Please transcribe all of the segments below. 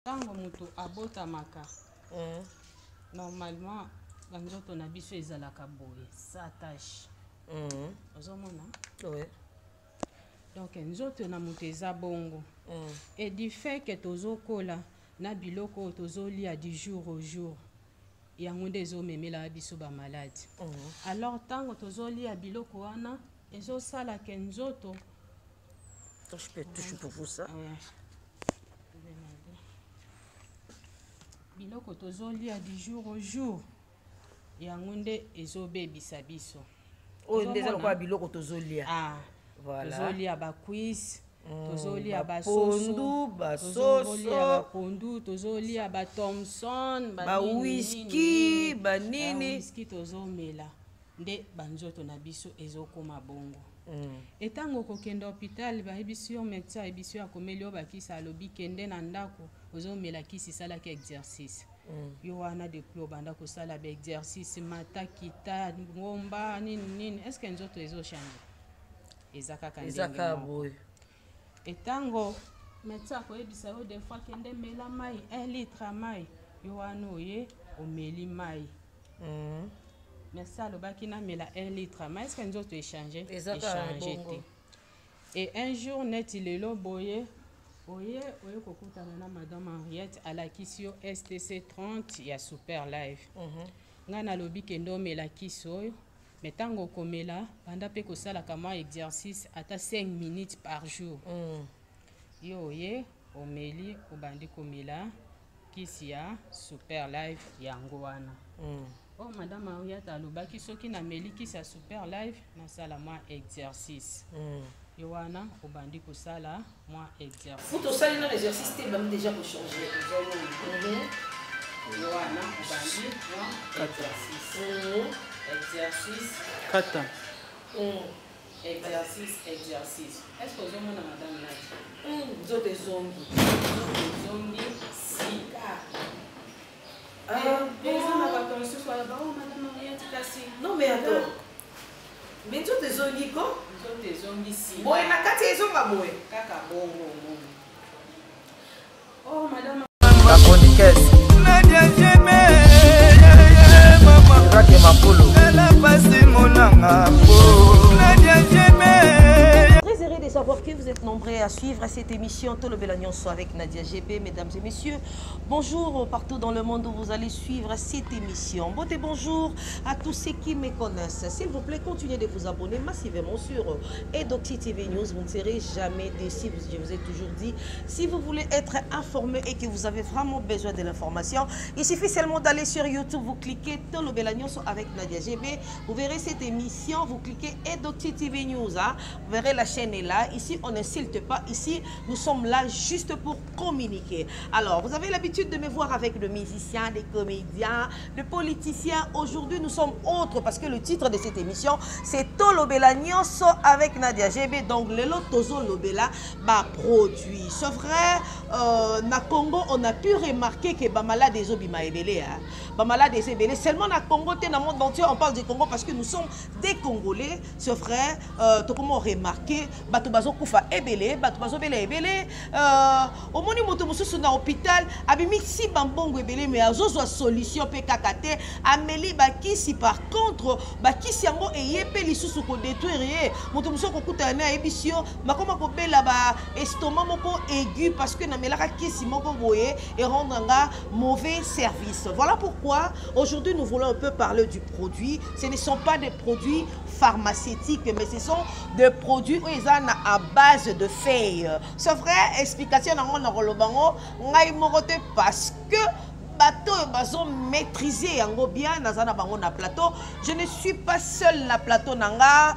Tango mutu abota maka. Normalement, banzoto na biso ezalaka boye, sa tâche. Ozomona? Oui. Donc nzoto na mutu eza bongo. Et du fait que tozokola na biloko tozolia du jour au jour. Yango nde ezomemela biso ba malade. Alors tango tozolia biloko wana ezosala ke nzoto. Je peux toucher pour vous ça. Biloko tozolia du jour au jour. Yango nde ezobebisa biso. Oh, ndeza lokwa biloko tozolia. Ah, voilà. Tozolia ba quiz, tozolia ba pondu, ba soso, tozolia ba pondu, tozolia ba Thompson, ba whisky, ba nini. Whisky tozomela. Nde banzoto na biso ezokoma bongo. Etango kokenda hôpital ba ebisio médecin ebisio akomeli obakisa alobi kende na ndako ozomela kisi sala ke exercice. Yo wana depuis obanda ko sala ba exercice mata kita ngomba nini est-ce que nzoto ezo changer? Ezaka kandenge. Ezaka boy. Etango médecin ko ebisa yo des fois kende mela mai 1 litre mai yo wana oye omeli mai. Mais ça, le bakina met la 1 litre. Mais est-ce que nous autres échanger? Échanger. Et un jour, net il est là, boye. Oye, kokuta na madame Henriette à la kisio STC 30, il y a super live. Ngana lobi kendo me la kiso. Mais tango komela, panda pe ko sala kama exercice ata 5 minutes par jour. Yo oye, omeli obandi komela kisia super live yango wana. Oh, madame Mariette alobaki soki na meliki sa super live na sala moi exercice. Yoana obandi ko sala moi exercice. Faut to sala na exercice te bam déjà pour changer. Yoana obandi moi exercice. Exercice 4 ans. Exercice. Est-ce que vous avez madame là? Vous êtes zombie. Zombie sika. Non mais attends. Mais tu es zongi quoi? Tu es zongi si. Boy na kati ezonga boy. Kaka bongo. Oh madame. La chroniqueuse. Nadia Jebe. Maman. Rake Mapolo. Elle a passé mon anga. Nadia Jebe. Très heureux de savoir que vous êtes nombreux à suivre cette émission Tolo Belagnon avec Nadia GB. Mesdames et messieurs, bonjour partout dans le monde où vous allez suivre cette émission. Bonjour à tous ceux qui me connaissent. S'il vous plaît, continuez de vous abonner massivement sur Edoxy TV News. Vous ne serez jamais déçus. Je vous ai toujours dit, si vous voulez être informé et que vous avez vraiment besoin de l'information, il suffit seulement d'aller sur YouTube, vous cliquez Tolo Belagnon avec Nadia GB. Vous verrez cette émission, vous cliquez Edoxy TV News. Vous verrez la chaîne est là. Ici, on n'insulte pas. Ici, nous sommes là juste pour communiquer. Alors, vous avez l'habitude de me voir avec des musiciens, des comédiens, des politiciens. Aujourd'hui, nous sommes autres parce que le titre de cette émission, c'est Tolo Belagnon avec Nadia GB. Donc, le lot Tozo Lobela va produit. C'est vrai, na Congo, on a pu remarquer que Bamala des Obima Ebele. Bamala des Ebele. Seulement, na Congo, dans le monde entier, on parle du Congo parce que nous sommes des Congolais. C'est vrai, tout comme on remarqué. Batubazo kufa ebele, batubazo bele ebele. Au moni moto mususu na hôpital, abimi si bambongo ebele mais azozo solution pe kakate. Ameli bakisi par contre, bakisi yango eyepe lisusu ko détruire. Moto mususu ko kuta na ebisio, makoma ko bela ba estomac moko aigu parce que na melaka kisi moko boye et rendre nga mauvais service. Voilà pourquoi aujourd'hui nous voulons un peu parler du produit. Ce ne sont pas des produits pharmaceutiques mais ce sont des produits où ils ont à base de feuilles. C'est vrai, explication dans mon rolobango, parce que bateau bazo maîtriser yango bien nazana bango na plateau. Je ne suis pas seul na plateau nanga.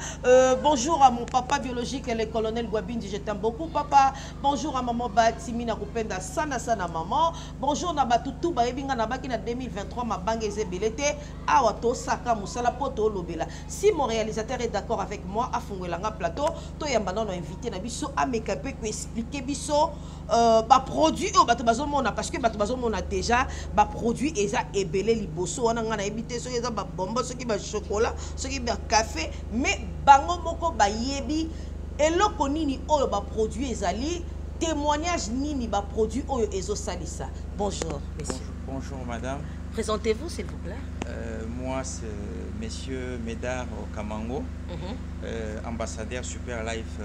Bonjour à mon papa biologique le colonel Gwabindi, je t'aime beaucoup papa. Bonjour à maman Batimi na kupenda sana sana maman. Bonjour na batutu ba ebinga na baki na 2023 ma bangue ezebelete awa to saka musala poto lobela. Si mon réalisateur est d'accord avec moi à fungwelanga plateau, to yamba non invité na biso a mekape ko expliquer biso ba produit o bato bazo mona parce que bato bazo mona déjà ba produit eza ebele liboso wana nga na ebité so eza ba bomba so ki ba chocolat so ki ba café mais bango moko ba yebi eloko nini oyo ba produit ezali témoignage nini ba produit oyo ezo salisa. Bonjour monsieur. Bonjour madame. Présentez-vous s'il vous plaît. Moi c'est monsieur Médard Kamango, ambassadeur Super Life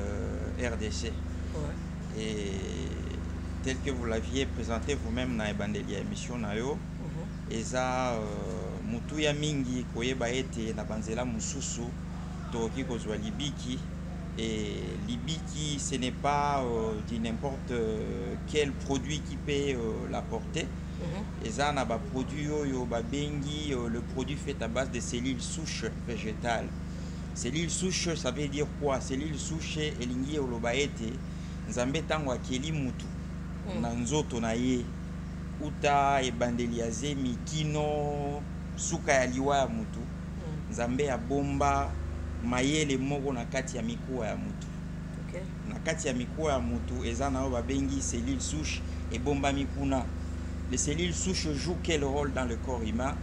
RDC. Ouais. Et tel que vous l'aviez présenté vous-même dans Ebandeli émission nayo, eza mutuya mingi koyeba ete na banzela mususu toki kozwa libiki. Et libiki, ce n'est pas du n'importe quel produit qui peut l'apporter. Et ça, on a un produit, le produit fait à base de cellules souches végétales. Cellules souches, ça veut dire quoi? Cellules souches, elingi olobaete, nzambe tango akeli mutu, nanzoto na ye, uta e bandeliaze mikino, suka ya liwa ya mutu, nzambe ya bomba, mayele moko na kati ya mikuwa ya mutu. Okay. Na kati ya mikuwa ya mutu, eza na oba bengi cellules souches et bomba mikuna. Les cellules souches jouent quel rôle dans le corps humain?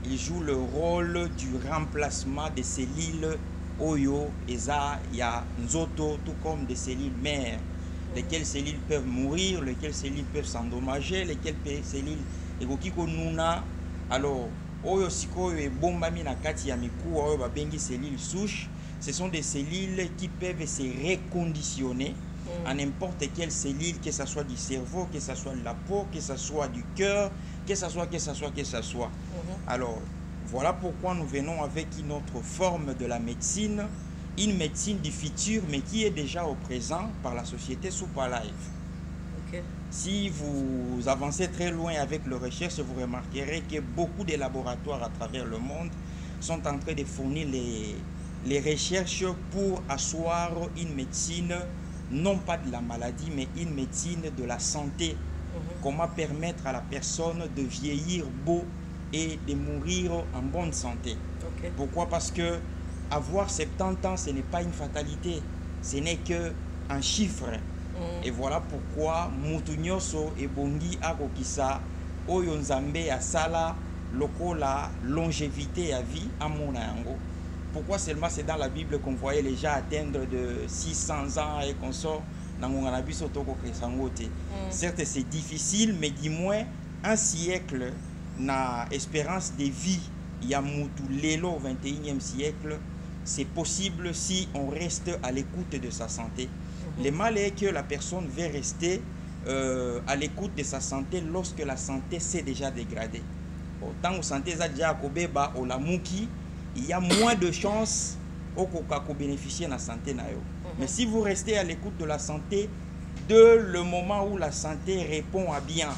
Ils jouent le rôle du remplacement des cellules oyo, eza ya nzoto, tout comme des cellules mères. Lesquelles cellules peuvent mourir, lesquelles cellules peuvent s'endommager, lesquelles cellules egokiko nuna. Alors, oyo sikoyo e bombami na kati ya mikuwa oyo ba bengi cellules souches, ce sont des cellules qui peuvent se reconditionner à n'importe quelle cellule, que ce soit du cerveau, que ce soit de la peau, que ce soit du cœur, que ce soit. Alors, voilà pourquoi nous venons avec une autre forme de la médecine, une médecine du futur, mais qui est déjà au présent par la société Super Life. Okay. Si vous avancez très loin avec les recherches, vous remarquerez que beaucoup de laboratoires à travers le monde sont en train de fournir les recherches pour asseoir une médecine, non pas de la maladie, mais une médecine de la santé. Comment permettre à la personne de vieillir beau et de mourir en bonne santé. Okay. Pourquoi? Parce que avoir 70 ans, ce n'est pas une fatalité, ce n'est qu'un chiffre. Et voilà pourquoi Mutunyoso et Bongi Akokisa, Oyo Nzambe Asala, Lokola, longévité à vie, à Monayango. Pourquoi seulement c'est dans la Bible qu'on voyait les gens atteindre de 600 ans et qu'on sort dans Nganabiso Toko Kresangote. Certes, c'est difficile, mais du moins, un siècle, na espérance de vie, Yamutu Lelo au 21e siècle, c'est possible si on reste à l'écoute de sa santé. Le mal est que la personne veut rester à l'écoute de sa santé lorsque la santé s'est déjà dégradée. Tant que la santé est déjà au Lamouki, il y a moins de chances au bénéficier de la santé. Mais si vous restez à l'écoute de la santé, de le moment où la santé répond à bien,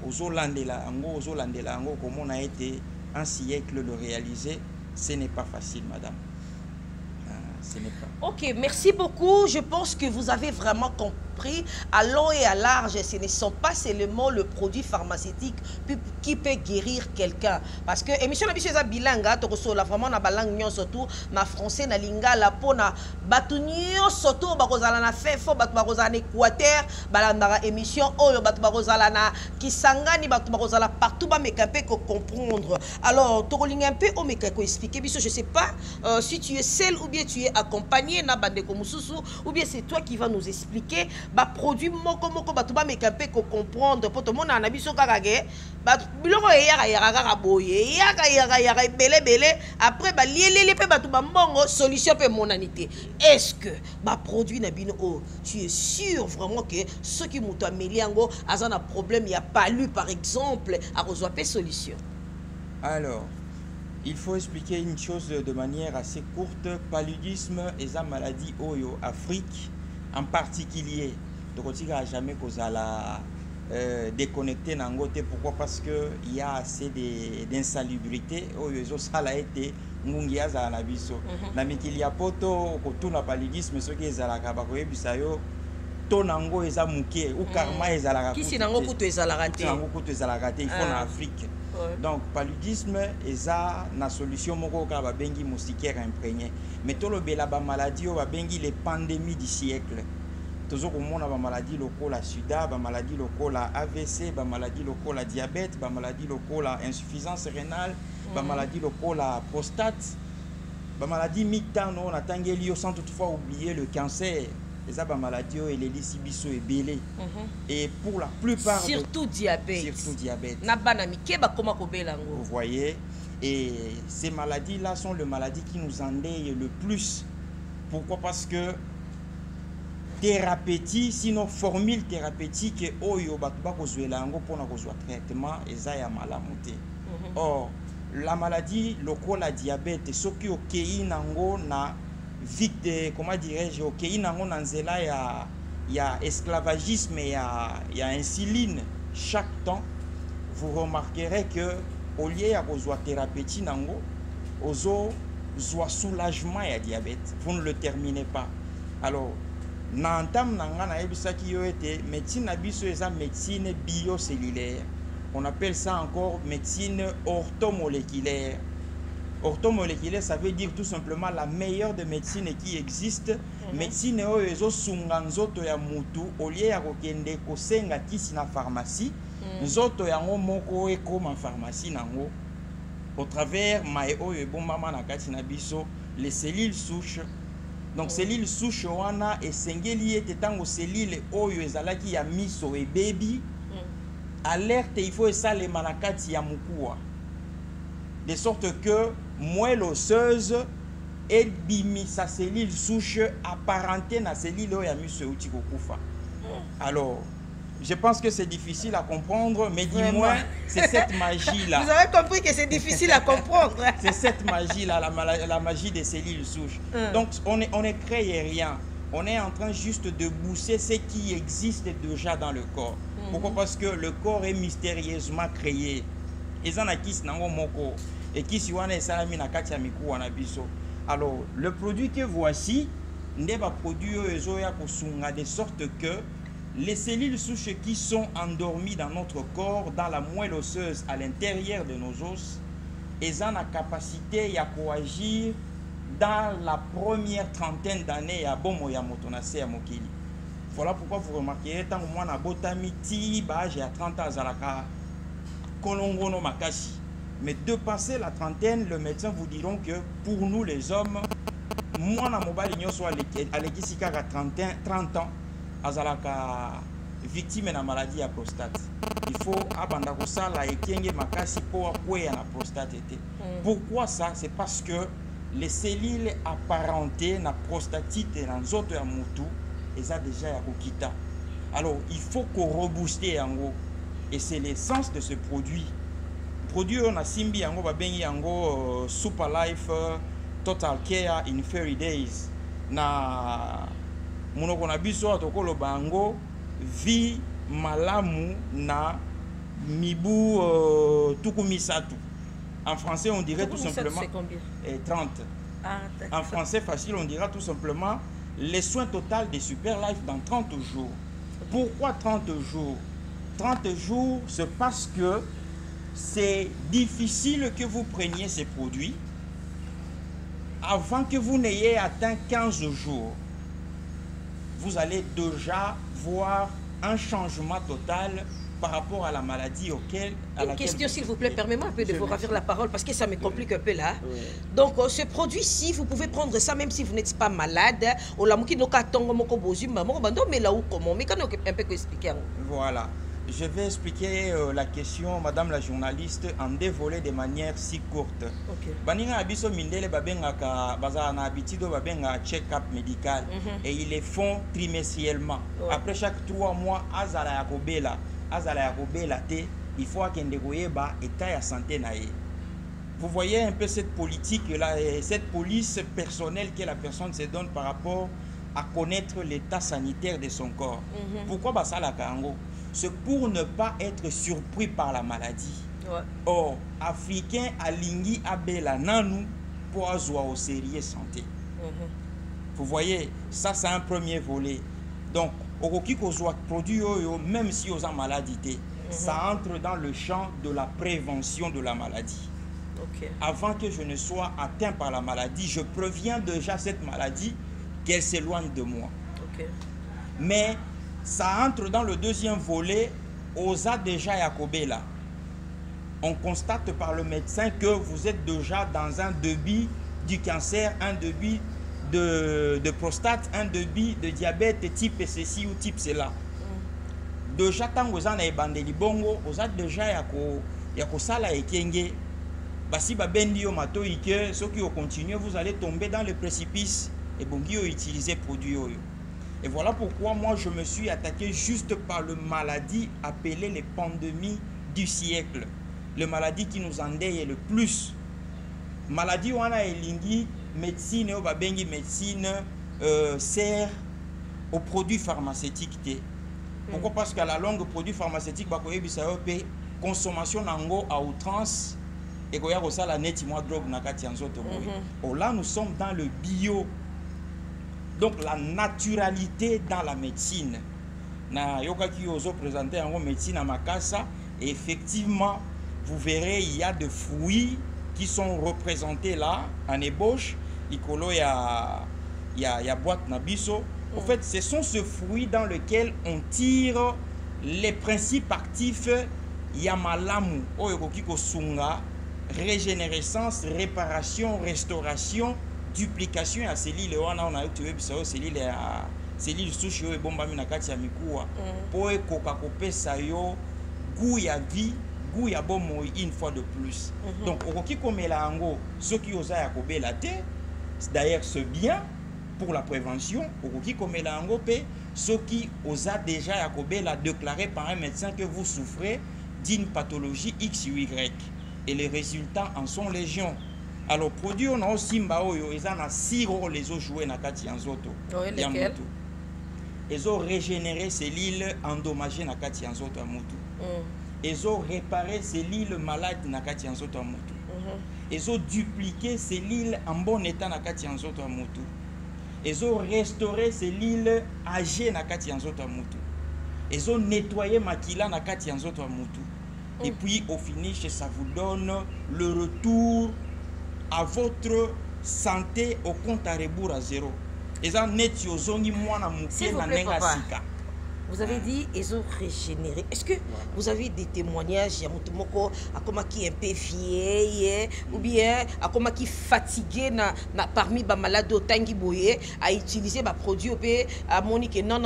aux Hollandais, comme on a été un siècle le réaliser, ce n'est pas facile, madame. Ce n'est pas. Ok, merci beaucoup. Je pense que vous avez vraiment compris à long et à large. Ce ne sont pas seulement le produit pharmaceutique qui peut guérir quelqu'un. Parce que émission na biso eza bilanga to kosola vraiment na balangue nyonso tout na français na lingala pona batu nyonso to bakozala na fefo batu bakozala na Équateur balandaka émission oyo batu bakozala na Kisangani batu bakozala partout ba meka ko comprendre. Alors to kolinga un peu o meka ko expliquer biso, je sais pas si tu es seul ou bien tu es accompagné na bandeko mususu ou bien c'est toi qui va nous expliquer ba produit moko batu ba meka ko comprendre pour tout le monde na biso kaka ke batu biloko yaka boye yaka bele après ba lielele pe batu ba mbongo solution pe monanité. Est-ce que ba produit na bino oh tu es sûr vraiment que ceux qui muto ameliango azana problème ya palu par exemple a reçoit pe solution? Alors il faut expliquer une chose de manière assez courte. Paludisme est une maladie oyo Afrique en particulier. Donc on n'a jamais causé la déconnecté nangote. Pourquoi? Parce que il y a assez d'insalubrité. Oyo ça a été ngungia za na biso. Na mikili ya poto ko tuna paludisme ce qui est za la kabakoye bisayo. Tonango eza muke ou karma eza la raté. Qui sinango kuto eza la raté. Sinango kuto eza la raté. Il faut en Afrique. Donc paludisme eza na solution moko ka ba bengi moustiquaire imprégné. Mais to lo bela ba maladie o ba bengi les pandémies du siècle. Tozo ko mona ba maladie lokola sida, ba maladie lokola AVC, ba maladie lokola diabète, ba maladie lokola insuffisance rénale, ba maladie lokola prostate, ba maladie mitano na tangeli sans toutefois oublier le cancer. les maladies et les lisibiso et belé. Et pour la plupart surtout diabète. Surtout diabète. Vous voyez, et ces maladies-là sont les maladies qui nous endeuillent le plus. Pourquoi? Parce que thérapeutique, sinon formule thérapeutique, oyo batuba kozwela yango pona kozwa traitement eza ya malamu te. Or, la maladie lokola diabète soki okei nango na vite, comment dirais-je, okei nango na nzela ya esclavagisme ya insuline chaque temps, vous remarquerez que au lieu ya kozwa thérapeutique nango ozo zwa soulagement ya diabète, vous ne le terminez pas. Alors Nantam nangana ebisaki yo ete médecine abiso eza médecine biocellulaire. On appelle ça encore médecine orthomoléculaire. Orthomoléculaire, ça veut dire tout simplement la meilleure des médecines qui existe. Médecine oyo ezo sunga nzoto ya mutu au lieu ya kokende kosenga kisi na pharmacie. Nzoto yango moko ekoma pharmacie nango au travers mae oyo ebombama na kati na biso les cellules souches. Donc cellules souches wana esengeli ete tango cellule oyo ezalaki ya miso et baby alerte il faut esalema na kati ya mukuwa de sorte que moelle osseuse ebimisa cellule souche apparentée na cellule oyo ya miso euti kokufa. Alors je pense que c'est difficile à comprendre, mais dis-moi, c'est cette magie-là. Vous avez compris que c'est difficile à comprendre. C'est cette magie-là, la magie des cellules souches. Donc, on ne crée rien. On est en train juste de booster ce qui existe déjà dans le corps. Pourquoi? Parce que le corps est mystérieusement créé. Alors, le produit que voici, n'est pas produit de sorte que les cellules souches qui sont endormies dans notre corps, dans la moelle osseuse, à l'intérieur de nos os, elles ont la capacité à coagir dans la première trentaine d'années à bon moya motonase à mokili. Voilà pourquoi vous remarquez, tant que moi na botamiti, j'ai à 30 ans à la kolongono makashi. Mais de passer la trentaine, le médecin vous diront que pour nous les hommes, moi na mobile nyoso à l'équisika à 30 ans, azalaka victime na maladie à prostate. Il faut abanda kosala ekenge makasi po akwea na prostate ete. Pourquoi ça? C'est parce que les cellules apparentées na prostatite et na nzoto ya mutu eza déjà ya kokita. Alors il faut qu'on rebooster yango et c'est l'essence de ce produit. Produit on a simbi yango ba bengi yango Super Life Total Care in 30 days na monoko na biso atokolo bango vie malamu na mibu tukumisatu. En français on dirait tout simplement 30. En français facile on dira tout simplement les soins total de Super Life dans 30 jours. Pourquoi 30 jours? 30 jours, c'est parce que c'est difficile que vous preniez ces produits avant que vous n'ayez atteint 15 jours. Vous allez déjà voir un changement total par rapport à la maladie auquel... Une question s'il vous plaît, permettez-moi un peu de vous ravir la parole parce que ça me complique un peu là. Oui. Donc ce produit-ci, vous pouvez prendre ça même si vous n'êtes pas malade. Voilà. Je vais expliquer la question, madame la journaliste, en deux volets de manière si courte. Baninga abiso mindele babengaka bazana habitude babenga check-up médical et ils les font trimestriellement. Après chaque 3 mois, azala yakobela te, il faut akende koyeba état ya santé na ye. Vous voyez un peu cette politique là, cette police personnelle que la personne se donne par rapport à connaître l'état sanitaire de son corps. Pourquoi basala kango? C'est pour ne pas être surpris par la maladie. Or, Africain alingi abela nanu pour avoir au sérieux santé. Vous voyez, ça c'est un premier volet. Donc, okoki kozwa produit oyo même si aux maladie, ça entre dans le champ de la prévention de la maladie. Avant que je ne sois atteint par la maladie, je préviens déjà cette maladie qu'elle s'éloigne de moi. Mais ça entre dans le deuxième volet, osa déjà yakobela. On constate par le médecin que vous êtes déjà dans un début du cancer, un début de prostate, un débit de diabète type ceci ou type cela. Déjà, tant que vous avez bandeli bongo, vous avez déjà yako sala ekenge. Basi ba bendi yo mato ike, ceux qui continuent, vous allez tomber dans le précipice et bon qui utiliser produit. Et voilà pourquoi moi je me suis attaqué juste par le maladie appelée les pandémies du siècle. Le maladie qui nous endeuille le plus. Maladie où on a elingi médecine ou babengi médecine sert aux produits pharmaceutiques. Pourquoi? Parce qu'à la longue, produits pharmaceutiques, consommation nango à outrance et là nous sommes dans le bio, donc la naturalité dans la médecine. Na yoka qui oso présenter en médecine à Makassa, et effectivement vous verrez il y a des fruits qui sont représentés là en ébauche. Il y a boîte nabiso. En fait, ce sont ces fruits dans lesquels on tire les principes actifs Yamalamu, Oyokiko Sunga, régénérescence, réparation, restauration, duplication à cellules. On a eu cellules sushi et bomba minakati ya mikuwa. Pour kokakope sayo, goût ya vie, goût ya bomo une fois de plus. Donc, Okiko Melango, ceux qui osent à kobe la terre, d'ailleurs c'est bien. Pour la prévention, ceux qui osent déjà la déclarer par un médecin que vous souffrez d'une pathologie X ou Y. Et les résultats en sont légion. Alors, produit, on a aussi ils ont 6 rôles les ont joué dans Kati Anzoto. Lesquels? Ils ont régénéré ces cellules endommagées dans Kati Anzoto à Moutou. Ils ont réparé ces cellules malades dans Kati Anzoto à Moutou. Ils ont dupliqué ces cellules en bon état dans Kati Anzoto à Moutou. Ils ont restauré ces cellules âgées dans Kati Anzoto à Moutou. Ils ont nettoyé Makila dans Kati Anzoto à Moutou. Et puis au finish, ça vous donne le retour à votre santé au compte à rebours à zéro. Ils ont nettoyé moi na vous avez dit ils ont régénéré. Est-ce que vous avez des témoignages qui est un peu vieille ou bien qui est fatigué parmi les malades à utiliser des produits à Monique non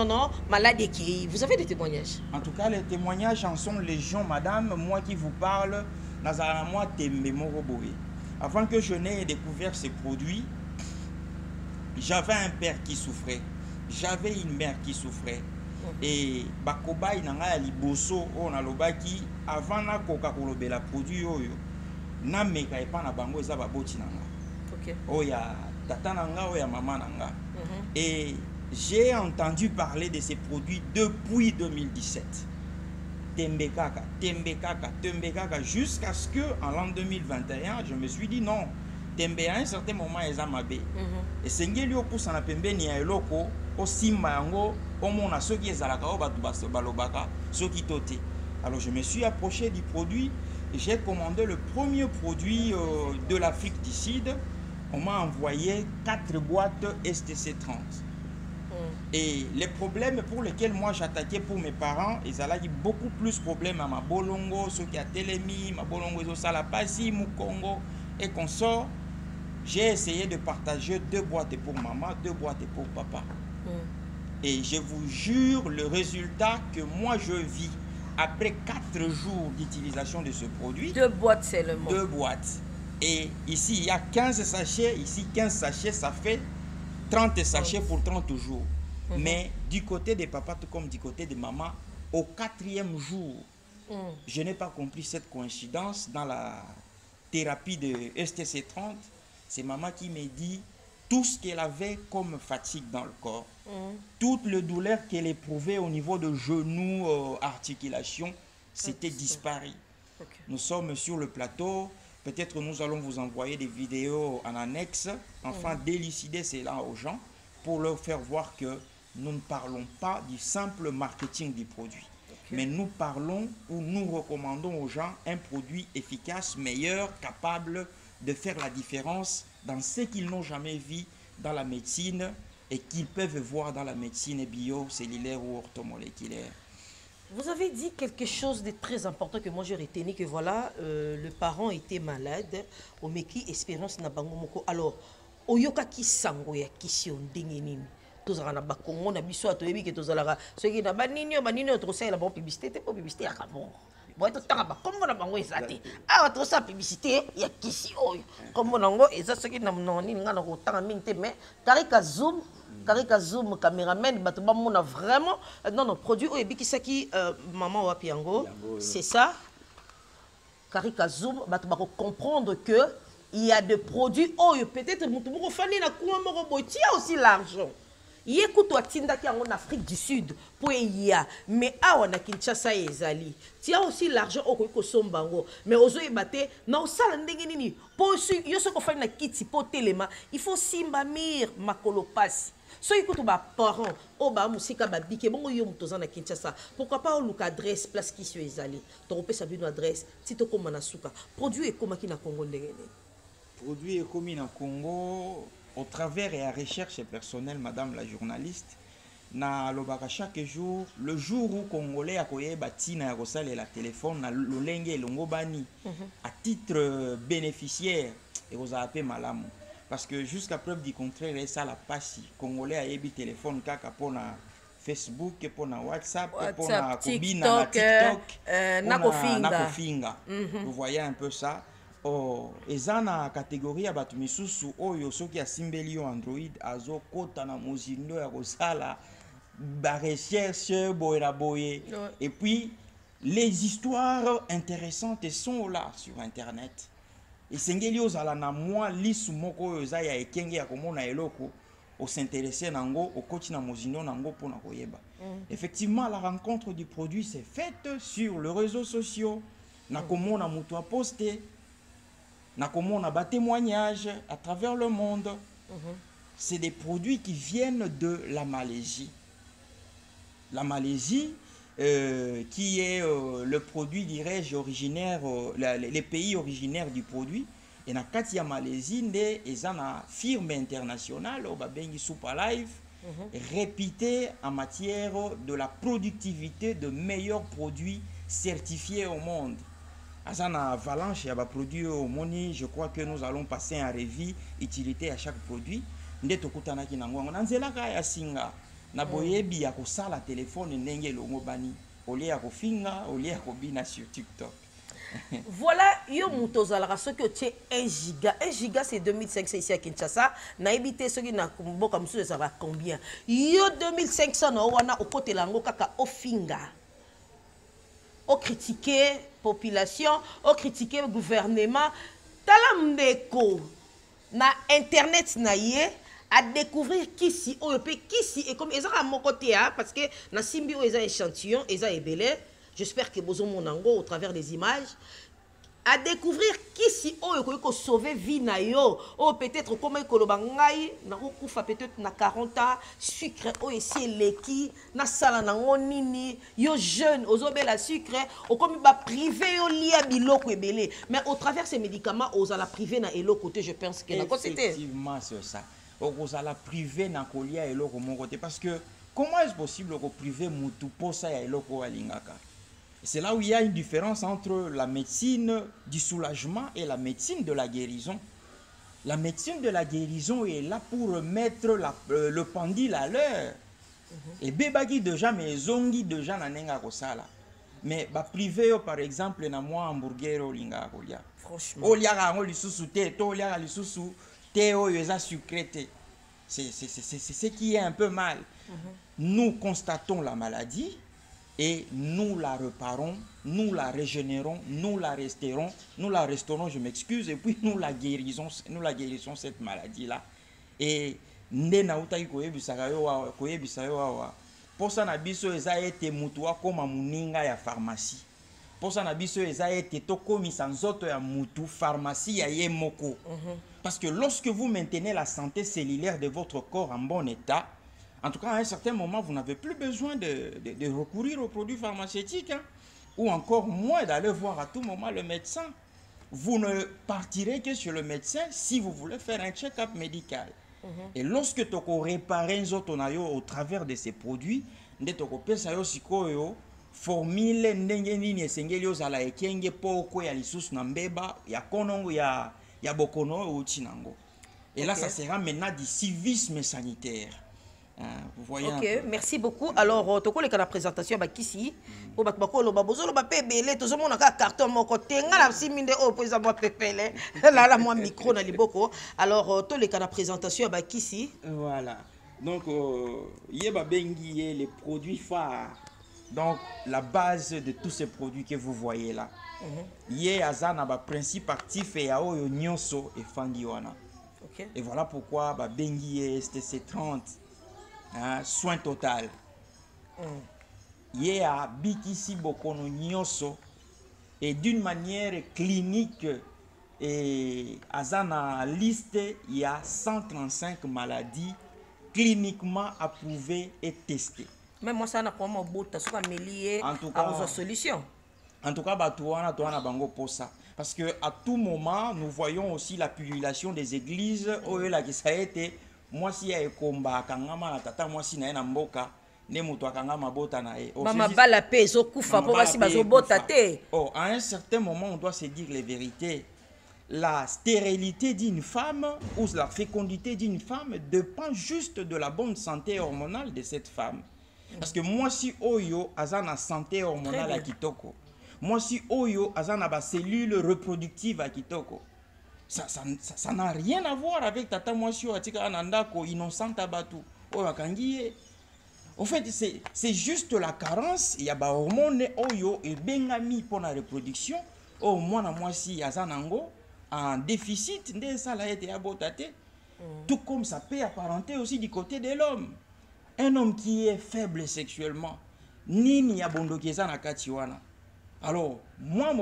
malade qui vous avez des témoignages? En tout cas les témoignages en sont légion madame. Moi qui vous parle moi avant que je n'ai découvert ces produits, j'avais un père qui souffrait, j'avais une mère qui souffrait. Et bakobai nanga ya liboso o na lobaki avant na koka kolobela produit oyo na meka epa na bango eza baboti nanga. OK. Oya tata nanga oya maman nanga. Et j'ai entendu parler de ces produits depuis 2017. Tembekaka jusqu'à ce que en l'an 2021, je me suis dit non, tembe à un certain moment eza mabe. Et sengeli okusa na pembeni ya eloko osimba yango omona soki ezalaka o batu balobaka soki tote. Alors je me suis approché du produit et j'ai commandé le premier produit de l'Afrique du Sud. On m'a envoyé 4 boîtes STC30. Et les problèmes pour lesquels moi j'attaquais pour mes parents, ils avaient beaucoup plus de problèmes à ma bolongo, ceux qui a télémi, ma bolongo, ils ont salapasi, Mukongo et consorts. J'ai essayé de partager 2 boîtes pour maman, 2 boîtes pour papa. Et je vous jure, le résultat que moi je vis après 4 jours d'utilisation de ce produit. 2 boîtes seulement. 2 boîtes. Et ici, il y a 15 sachets. Ici, 15 sachets, ça fait 30 sachets pour 30 jours. Mais du côté de papa, tout comme du côté de maman, au 4e jour, je n'ai pas compris cette coïncidence dans la thérapie de STC30. C'est maman qui me dit tout ce qu'elle avait comme fatigue dans le corps, toute le douleur qu'elle éprouvait au niveau de genoux, articulations, c'était disparu. Nous sommes sur le plateau. Peut-être nous allons vous envoyer des vidéos en annexe, afin d'élucider cela aux gens, pour leur faire voir que nous ne parlons pas du simple marketing du produit. Mais nous parlons ou nous recommandons aux gens un produit efficace, meilleur, capable de faire la différence dans ce qu'ils n'ont jamais vu dans la médecine et qu'ils peuvent voir dans la médecine bio, cellulaire ou orthomoléculaire. Vous avez dit quelque chose de très important que moi j'ai retenu, que voilà, le parent était malade, au Meki Espérance Nabangomoko. Alors, oyoka kisango ya kisi ndenge nini tozala na bakongo na biso atoyebi ke tozalaka soki na banini tokosala ba publicité te po publicité ya kabongo boy totanga bakombo na bango eza te awa tosala publicité ya kisi oyo kombo nango eza soki na nini nga na kotanga mingi te mais Karika Zoom caméraman bato bamona vraiment non produit oyo ebikisaki maman wapi yango c'est ça Karika Zoom bato bako comprendre que il y a des produits oyo peut-être mutu moko fani na kuma moko boy tia aussi l'argent Yekuto atindaki yango en Afrique du Sud pour ya mais awa na Kinshasa ezali tia aussi l'argent okoki sombango mais ozo ebate na osala ndenge nini po yo soko fani na kiti po telema il faut simba mir makolo pasi so ikutu ba parents o ba musika ba bike bongo yo mutoza na Kinshasa pourquoi pas oluka adresse place qui sur ezali to kopesa bino adresse ti to koma na suka produit ekomaki na Congo ndenge nini produit ekomi na Congo au travers et à recherche personnelle, madame la journaliste, na lobaka chaque jour, le jour où Congolais a koye batina ya kosala la téléphone na lolenge longo bani à titre bénéficiaire et aux appels malamu parce que jusqu'à preuve du contraire ça la passe Congolais a yebi téléphone kaka pona Facebook pour na WhatsApp pour na kobina na TikTok na kofinga vous voyez un peu ça. Oh, eza na catégorie ya batu misusu oyo soki asimbeli yo Android azo kota na mozindo ya kosala ba recherche boye et puis les histoires intéressantes sont là sur internet et sengeli ozala na moi lisu moko oyo za ya ekenge ya komona eloko o s'intéresser nango o koti na mozindo nango pona koyeba effectivement la rencontre du produit s'est faite sur les réseaux sociaux na komona mutu a posté na comment on a des témoignages à travers le monde. C'est des produits qui viennent de la Malaisie. La Malaisie, qui est le produit, dirais-je, originaire, les pays originaires du produit. Et na Katia Malaisie, ils ont une firme internationale, Bengi Super Life, réputée en matière de la productivité de meilleurs produits certifiés au monde. Azana avalanche ya ba produit au moni, je crois que nous allons passer en revue utilité à chaque produit. Ndeto kutana kinango na nzela ka ya singa na boyebi ya kosala téléphone ndenge longo bani olie ya kofinga olie ya kobina sur TikTok. Voilà, yo mutozala soki o tie 1 giga c'est 2500 ici à Kinshasa na ebité soki na mboka musu ça va combien yo 2500 na wana okotela ngo kaka ofinga o critiquer population, au critiquer le gouvernement, talamdeko na internet na yé à découvrir qui si et comme ils ont mon côté parce que na simbio ils ont échantillon ils ont ébélé j'espère que bozo mon ango au travers des images à découvrir qui si ko sauver vie na yo peut-être comme ko lobangai na okufa peut-être na 40 ans sucre ici leki na sala na nini yo jeune ozobela sucre comme ba privé yo lia biloko ebele mais au travers ces médicaments la privé na elo côté je pense que effectivement c'est ça la privé na kolia eloko mon côté parce que comment est-ce possible ko privé mutu posa ya eloko alingaka. C'est là où il y a une différence entre la médecine du soulagement et la médecine de la guérison. La médecine de la guérison est là pour mettre le pendule à l'heure. Et bebagi déjà mais zongi déjà na nenga kosala. Mais ba privé par exemple na moi hamburger olinga kolia. Franchement. Oliaka ngo lisusu te, to oliaka lisusu te o yeza sucré. C'est ce qui est un peu mal. Nous constatons la maladie. Et nous la réparons, nous la régénérons, nous la restaurons, je m'excuse, et puis nous la guérissons cette maladie-là. Et ndena utai koyebisaka yo pour ça na biso eza ete mutu akoma muninga ya pharmacie. Pour ça na biso eza ete tokomisa nzoto ya mutu pharmacie ya ye moko. Parce que lorsque vous maintenez la santé cellulaire de votre corps en bon état, en tout cas, à un certain moment, vous n'avez plus besoin de recourir aux produits pharmaceutiques, hein, ou encore moins d'aller voir à tout moment le médecin. Vous ne partirez que sur le médecin si vous voulez faire un check-up médical. Et lorsque tu répares au travers de ces produits, formule ndenge nini esengeli ozala ekenge poko ya lisusu na mbeba ya konongo ya bokono uti nango. Et là, ça sera maintenant du civisme sanitaire. Vous voyez. Ok, merci beaucoup. Alors, tu connais la présentation ici. Pour bakolo babozo ba pebele to zomo na carton moko tenga na siminde o poza mo pepele. Là là moi micro na liboko. Alors, to le la présentation ici. Voilà. Donc yeba bengi les produits phares. Donc la base de tous ces produits que vous voyez là. Yé azana ba principe actif et ya oyo nyonso et fangi wana. Okay. Et voilà pourquoi ba bengi STC30 soin total. Il y a bikisi bokono nyonso et d'une manière clinique et azana liste il y a 135 maladies cliniquement approuvées et testées. Même moi ça n'a pas mon bout ça soit mêlé à solution. En tout cas batuana toana bango pour ça parce que à tout moment nous voyons aussi la pullulation des églises où là qui ça a été moi si ya ekomba kangama na tata moi si na mboka ne muto akangama bota na e mama bala peso kufa po basi bazo bota te. Oh, à un certain moment on doit se dire les vérités. La stérilité d'une femme ou la fécondité d'une femme dépend juste de la bonne santé hormonale de cette femme. Parce que moi si oyo azana santé hormonale à kitoko. Moi si oyo azana ba cellules reproductives à kitoko. Ça n'a rien à voir avec Tata Mwasio Atika Anandako, innocente Abatu. En fait, c'est juste la carence. Il y a des hormones oyo et bengami pour la reproduction. Oh, moi, moi, si Azanango, en déficit, ça a été abotaté. Tout comme ça peut apparenter aussi du côté de l'homme. Un homme qui est faible sexuellement, ni abondo kezana katiwana. Alors, moi,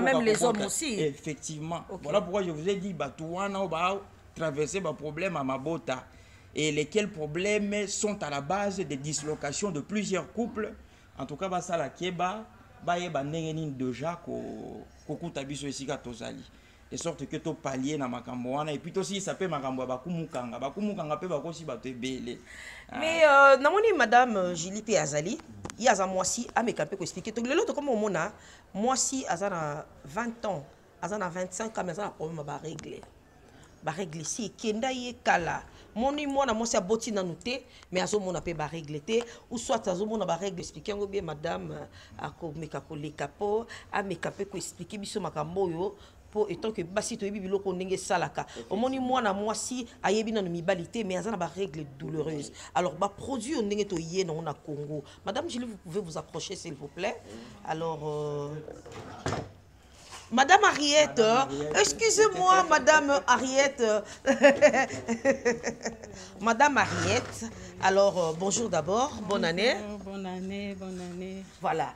même les hommes aussi. Effectivement. Okay. Voilà pourquoi je vous ai dit, Batouana va traverser des problèmes à Mabota. Et lesquels problèmes sont à la base des dislocations de plusieurs couples. En tout cas, ça la keba, ba nengenin déjà kokuta biso esika tozali. De sorte que to palier na makambo wana et puis aussi ça peut makambo bakumukanga pe bakosi bato ebele. Mais namoni madame Julie P Azali, il y a moi si ameka pe ko expliquer to lelo to comme mona moi si azana 20 ans, azana 25 ans mais azana problème ba régler si kenda ye kala moni mona moi si aboti na nuté mais azo mona pe ba régler té ou soit azo mona ba régler expliquer ngo bien madame akomeka ko lekapo ameka pe ko expliquer biso makambo yo pour étant que basi to yebi biloko ndenge salaka omoni mwana mwasi ayebi na mibalité mais azana ba règles douloureuses alors ba produit ndenge to yé na Congo. Madame Julie, vous pouvez vous approcher s'il vous plaît. Alors Madame Ariette, excusez-moi, Madame Ariette. Madame Ariette, alors bonjour d'abord, bonne année. Bonne année, bonne année. Voilà,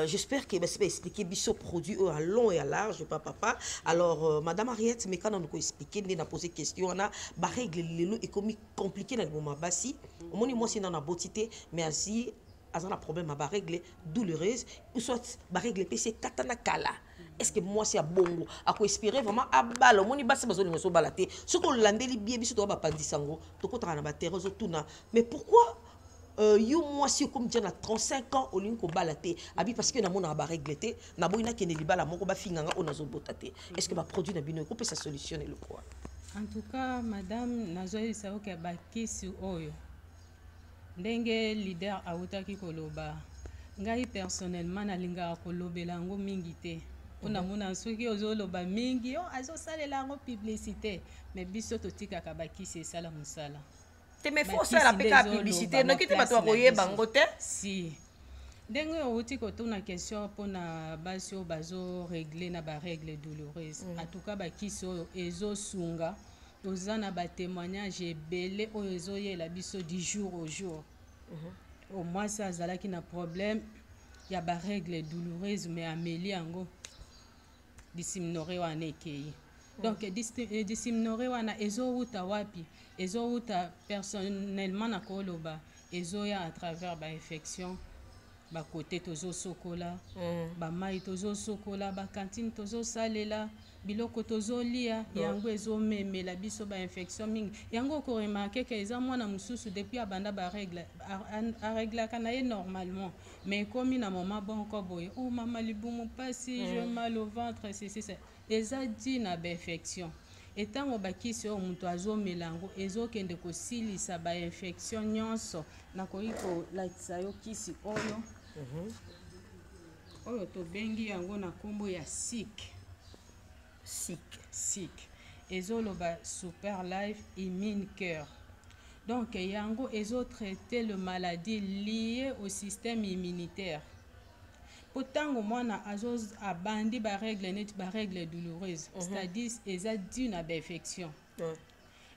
j'espère que vous expliquer ce produit à long et à large, papa. Alors, Madame Ariette, mais quand on nous expliquer, on a posé question, on a des règles économiques compliquées dans le moment bassi. Moi, c'est dans la beauté, mais ainsi, on a un problème à règles douloureuses, ou soit règles PC katana kala. Est-ce que moi c'est à bongo à quoi espérer vraiment à balle moni basi bazo lingo so balaté ce qu'on landeli bien biso to ba pandisango to ko tra na ba terre tuna mais pourquoi yo moi si comme dire na 35 ans au lingo balaté abi parce que na mona ba régleté na boina kene libala moko ba finganga on azo botaté est-ce que ba produit na bino ko peut ça solutionner le quoi? En tout cas madame nazoyi sa oka ba kisi oyo ndenge leader autaki koloba ngai personnellement nalinga kolobela ngo mingi te. On a mon soki ozoloba mingi o azosalela ngo publicité mais biso totika kabaki c'est ça la musala. Te me faut ça la peka publicité no kiti bato koye bango te si. Ndenge outi ko tuna question pona basio bazo régler na ba règle douloureuse. En tout cas ba kiso ezo sunga tozana ba témoignage ebele o ezo yela biso du jour au jour. Au moins ça zalaki na problème il y a ba règle douloureuse mais amélie ango dissimnore wana ekei. Donc dissimnore wana ezo uta wapi ezo uta personnellement na koloba ezo ya à travers ba infection ba côté tozo sokola ba mai tozo sokola ba cantine tozo salela biloko tozo lia yango ezo memela biso ba infection mingi yango ko remarquer que eza mwana mususu depuis abanda ba règle a règle kana ye normalement mais comme na moment bon ko boye oh mama libumu pasi j'ai mal au ventre c'est eza dit na ba infection etango bakisi oyo moto azomela yango ezokende kosilisa bainfection nyonso. Nakoki kolakisa yo kisi oyo oyo tobengi yango na nkombo ya sik ezoloba super life immune cœur. Donc yango ezotraite le maladie liée au système immunitaire. Pourtant mwana abandi barègle neti barègle douloureuse, c'est-à-dire eza dû na infection.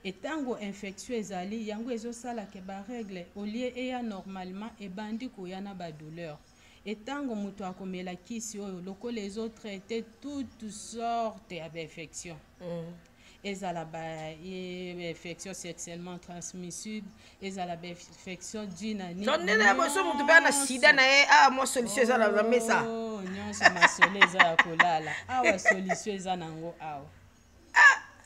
Et tango infection ezali yango ezosala ke barègle au lieu eya normalement ebandi koya na douleur. Et tango moto akomela kisi oyo lokola ezotraite toutes sortes d'infections. Ezala infection sexuellement transmissible, ezala infection due na nini. Nene boso mutu ba na sida na e mo solution eza na mesa. Oh nyonso masole eza ya kolala. Awa solution eza nango awa.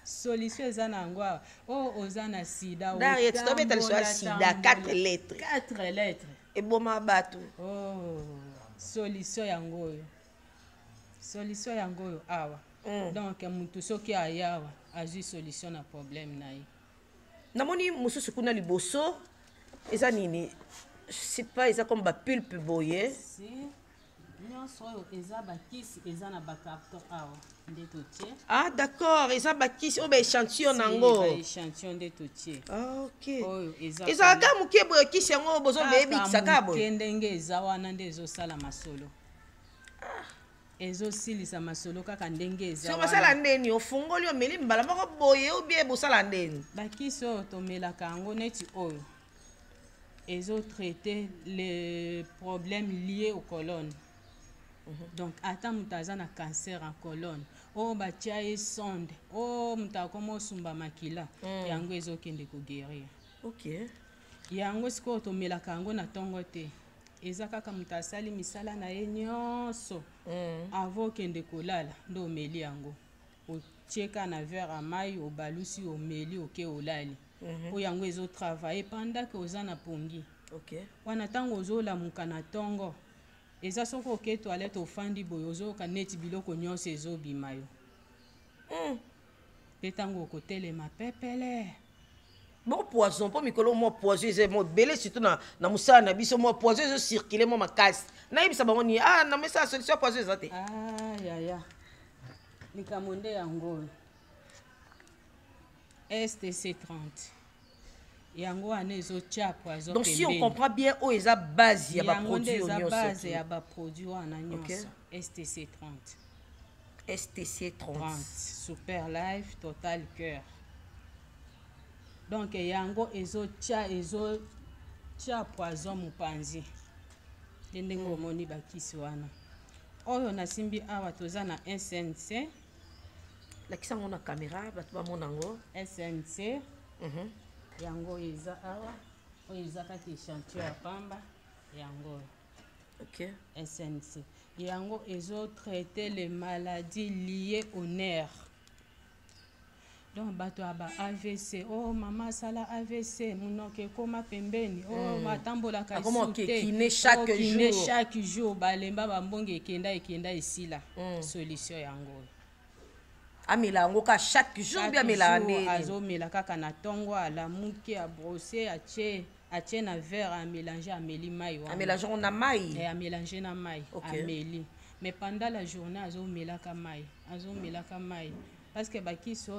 Solution eza nango awa. Oh oza na sida. D'ailleurs tu dois mettre sur sida 4 lettres. 4 lettres. Et boma batu. Oh solution yango oyo. Solution yango oyo awa. Donc mutu soki ayawa azui solution na problème na ye. Namoni mususu kuna liboso eza nini? C'est pas eza comme ba pulpe boye. Si nyonso oyo eza bakisi eza na bakarton awa nde totie. Ah d'accord, eza bakisi oyo ba échantillon nango. Ba échantillon nde totie. Ah OK. Oyo eza ka muke boye kisi yango bozo bebikisa ka boye. Ndenge eza wana nde ezosala masolo. Ezosilisa masolo kaka ndenge eza wana. So basala ndeni ofungoli omeli mbala moko boye ou bien bosala ndeni. Bakisi oyo tomelaka yango neti oyo ezotraite les problèmes liés aux colonnes. Donc ata moto aza na cancer en colonne oyo batia ye sonde oyo moto akoma osumba makila yango ezokende koguérir. OK. Yango sikoyo tomelaka yango na ntongo te. Eza kaka moto asali misala na ye nyonso avant okende kolala nde omeli yango otieka na verre ya mai obalusi omeli oke olali oyo yango ezotravaille pendant ke oza na pongi. Wana ntango ozolamuka na ntongo eza soki oke toilette ofandi boye ozoyoka neti biloko nyonso ezobima yo mpe ntango okotelema pepele. Bon poison pour mikolo mo poison c'est mo belé surtout na musala na biso mo poison zo circuler mo makasi na yebisa bango ni na mesa solution poison ezate ya likamonde yango STC 30 yango wana ezotia poison. Donc si on comprend bien o eza base ya ba produit nyonso eza base ya ba produit wana nyonso. STC 30 super life total cœur. Donc yango ezotia poison mupanzi ndenge omoni bakisi wana oyo nasimbi awa toza na SNC lakisa ngona caméra batu ba monango SNC yango eza awa oyo eza kati échantillon ya pamba yango. OK. SNC yango ezotraite les maladies liées aux nerfs. Donc bato aba AVC mama sala AVC munoke koma pembeni matambola ka sute kiné chaque jour balemba bambonge ekenda esila solution yango amela yango ka chaque jour bien melane azomela kaka na tongo ala muke a brosser atie na verre a mélanger ameli mai wana amélanger na mai amélanger na mai ameli mais pendant la journée azomelaka mai parce que bakisi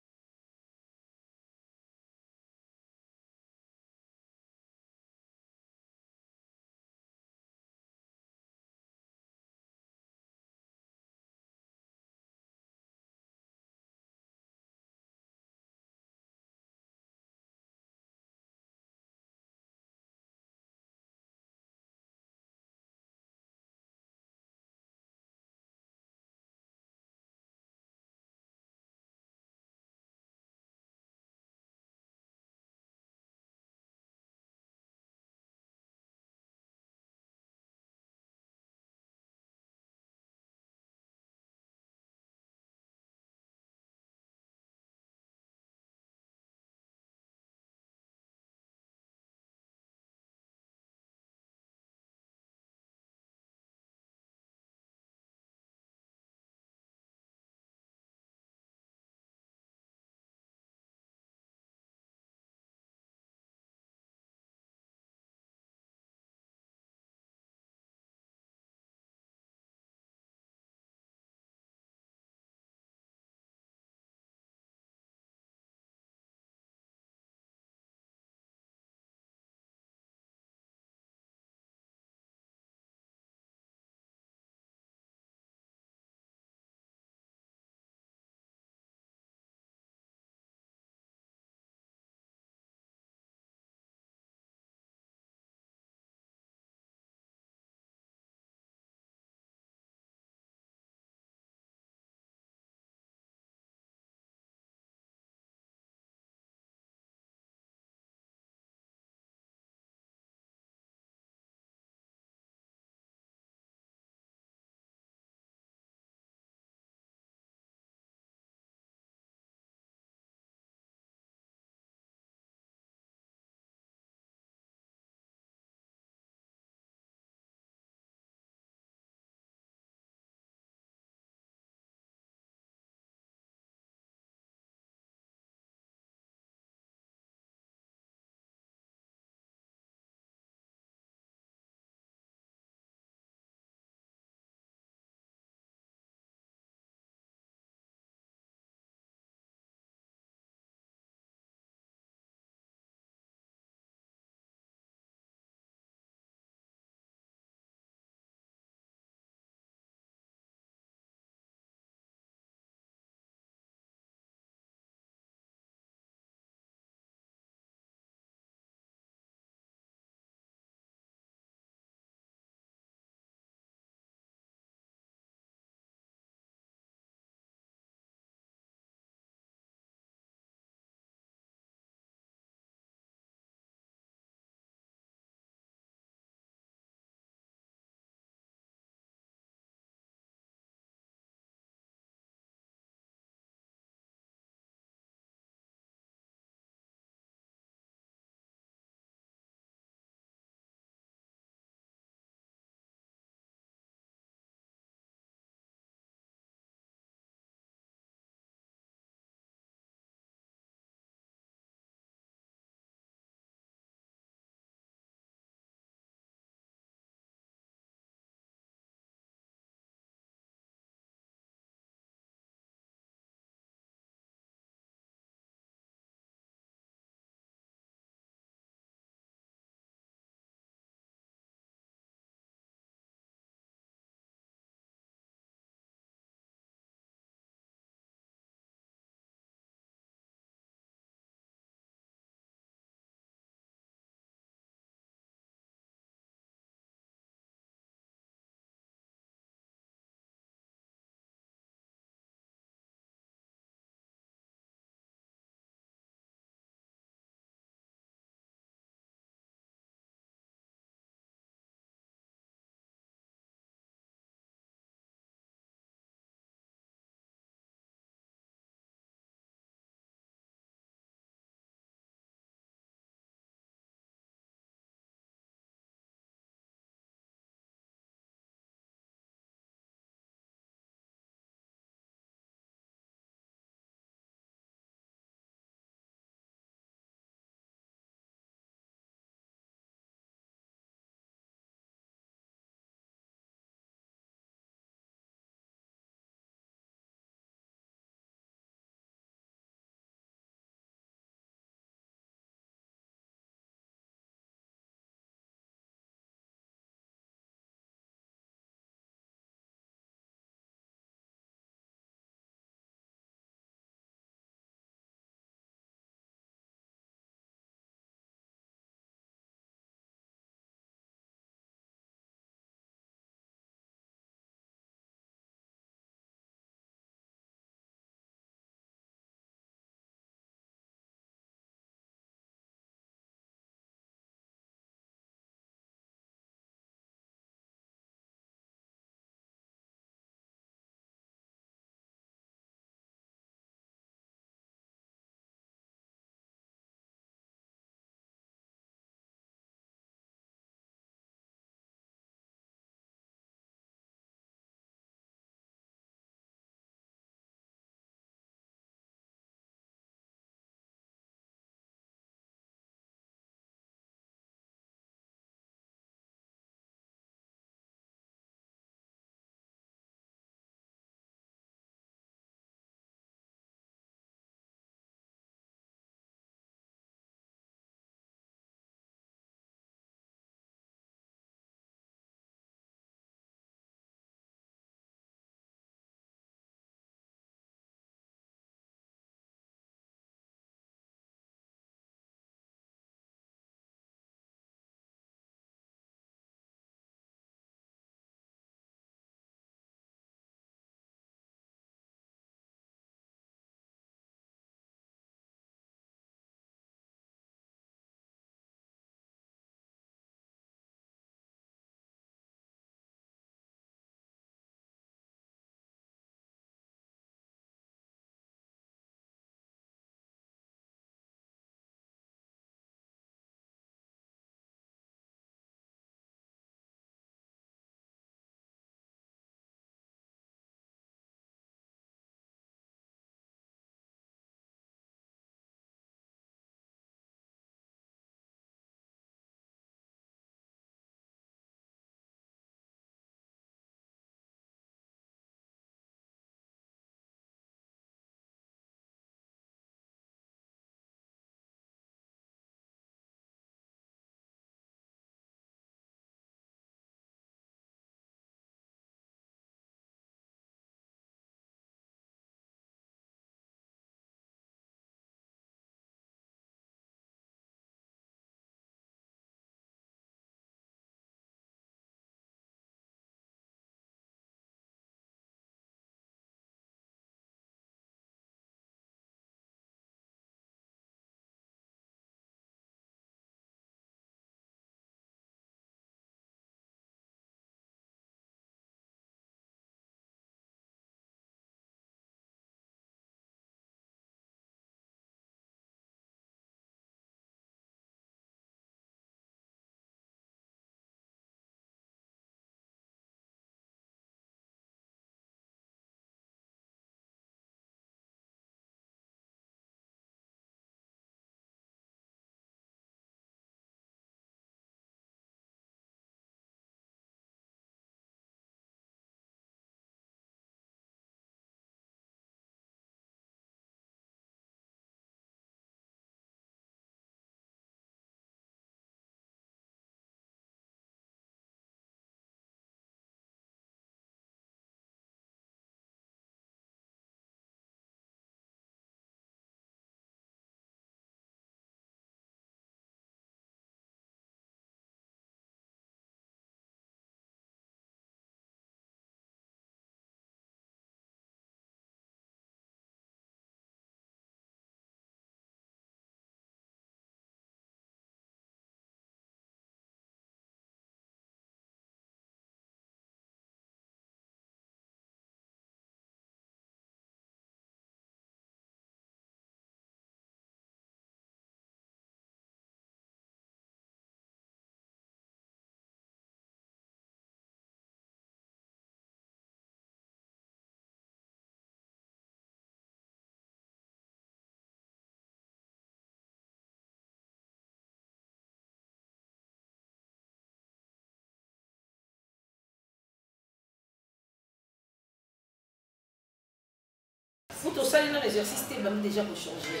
Vous tous ça un exercice t'es même déjà pour changer.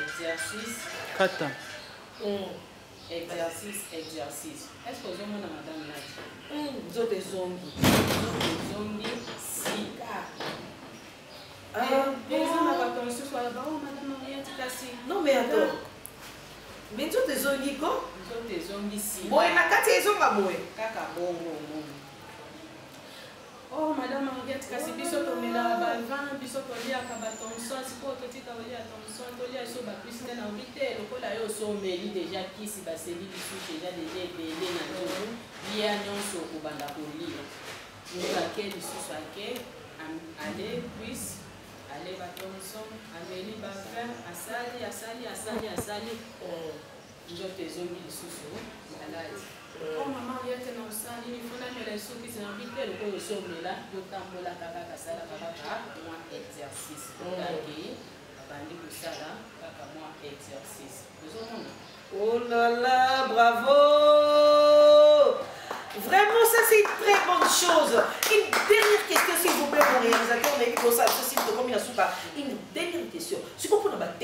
Exercice. Kata. Exercice. Est-ce que vous avez madame Nadia? Vous êtes zombies. Zombies, si. Non mais attends. Mais tu es zombies quoi? Vous êtes zombies, si. Boy, ma carte est zombie, boy. Kaka bongo. Oh, madame Henriette, kasi biso tomela bavin, biso toliaka batonson, sikoyo totika kolia tonson, tolia so bapusine na vite, lokola yo so omeli deja kisi baseli lisusu eza deja ebele na yo, lia nyonso okobanda kolia. Moto ake lisusu ake, ale puisse, ale batonson, ameli bavin, asali, nzoto ezongi lisusu, maladi. Oh maman, il y a un ensemble, il faut la mettre sur qui s'est invité, le coup de sommet là, le tambour là, kaka ça là, moi exercice. Ok, bandi pour ça là, kaka moi exercice. Oh là là, bravo! Vraiment, ça c'est une très bonne chose. Une dernière question, s'il vous plaît, mon réalisateur, mais il faut ça, ceci de combien de soupa. Une dernière question. Si vous pouvez battre,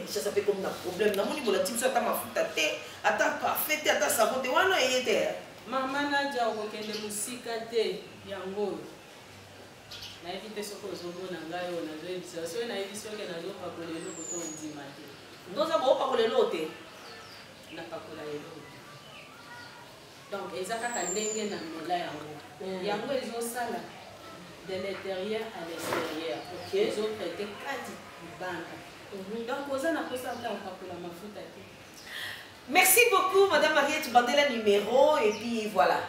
ça fait comme un problème. Dans mon niveau, la team soit à ma foute à terre, à ta parfaite, à ta savon, et on a été. Maman Nadia, on a des musiques à terre, yango. Na évité ce que vous avez na ngayo na zo ebisa. So na évité que na zo pa ko lelo ko to ndimate. Nous avons pas le loté. Na pa ko la lelo. Donc, ils ont fait yango ezosala de l'intérieur à l'extérieur. Ils ont prêté 4 banques. Donc, ils ont fait la mafuta. Merci beaucoup, Madame Mariette. Bandela numéro et puis voilà.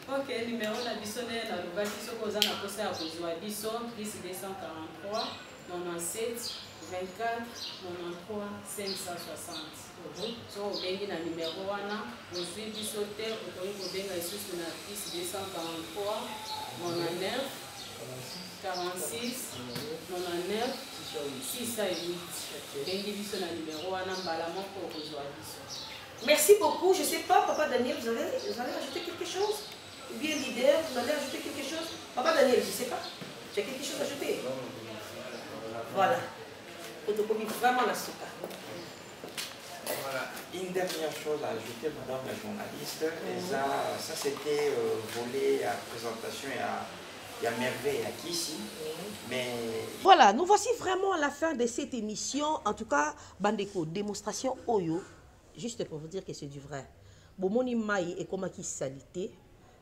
Ok, numéro la bissonne dans le bâti, ce qu'on a posé à Bozoa Bisson, plus 243 97 24 93 560. So, on bengi na numéro wana, on suit bisote, on peut benga ici sur la piste 243 99 46 99 608. Bengi biso na numéro wana, mbala moko Bozoa Bisson. Merci beaucoup. Je ne sais pas, Papa Daniel, vous allez ajouter quelque chose? Ou bien leader, vous allez ajouter quelque chose? Papa Daniel, je ne sais pas. Tu as quelque chose à ajouter? Voilà. Photocopie vraiment la souka. Voilà, une dernière chose à ajouter, madame la journaliste, ça c'était volé à présentation et à merveille à Kissi, mais... Voilà, nous voici vraiment à la fin de cette émission, en tout cas, Bandeko, démonstration Oyo, juste pour vous dire que c'est du vrai. Bomoni Maï et comme qui salité,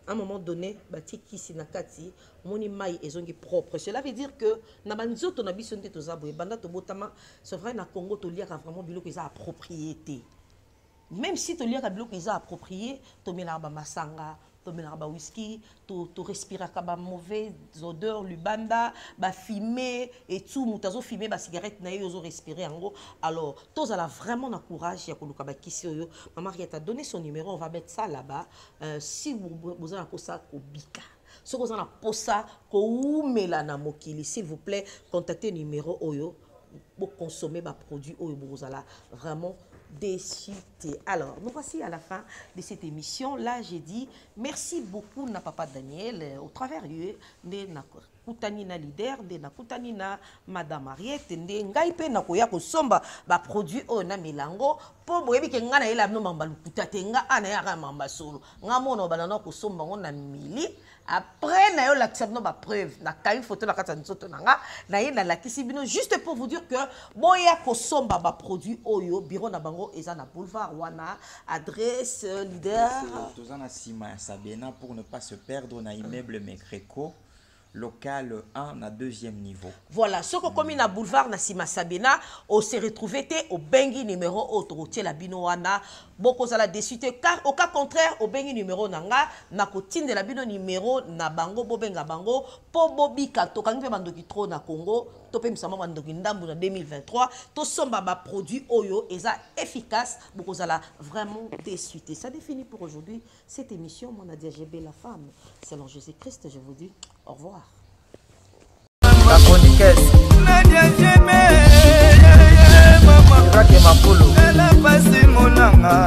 à un moment donné, bati Kissi Nakati, moni Maï et zongi propre. Cela veut dire que na banzoto na bisonde to zaboué, banda to botama, c'est vrai na Congo to liaka vraiment bilo qu'ils a propriété. Même si to liaka bilo qu'ils a approprié, to melaba masanga, to melaba whisky, to respirer ba mauvaise odeur, lubanda, ba fumer et tout, mutazo fumer ba cigarette na yo zo respirer en gros. Alors, tous ala vraiment na courage ya koluka ba kisi yo. Maman qui t'a donné son numéro, on va mettre ça là-bas. Si vous avez ça kobika. Si vous avez posa ko umela na mokili, s'il vous plaît, contactez numéro Oyo pour consommer ba produit Oyo vous allez vraiment décité. Alors, nous voici à la fin de cette émission. Là, j'ai dit merci beaucoup na Papa Daniel au travers de na kutani na leader de na kutani na Madame Mariette de ngai pe na koya ko somba ba produit o na milango po boyebi ke ngana ela no mamba lukuta te nga ana ya ka mamba solo nga mono banana ko somba ngona mili. Après, na yo lakisa bino ba preuve na kai photo na kata nzoto nanga na ye na lakisi bino juste pour vous dire que boya ko somba ba produit oyo bureau na bango eza na boulevard wana adresse leader tozana sima Sabena pour ne pas se perdre na immeuble Mekreco local 1 à 2e niveau. Voilà, ce qu'on comme na boulevard na sima Sabena, on s'est retrouvé au bengi numéro autoroutier la binoana, beaucoup ça la déçuté car au cas contraire au bengi numéro nanga na kotine de la bino numéro na bango bobenga bango po bobika to kangi bandoki trop na Congo to pe msama bandoki ndambu na 2023 to somba ba produit oyo eza efficace beaucoup ça la vraiment déçuté. Ça définit pour aujourd'hui cette émission mon Nadia GB la femme selon Jésus-Christ. Je vous dis au revoir. La chroniqueuse Nadia GB, maman, elle a passé mon anga.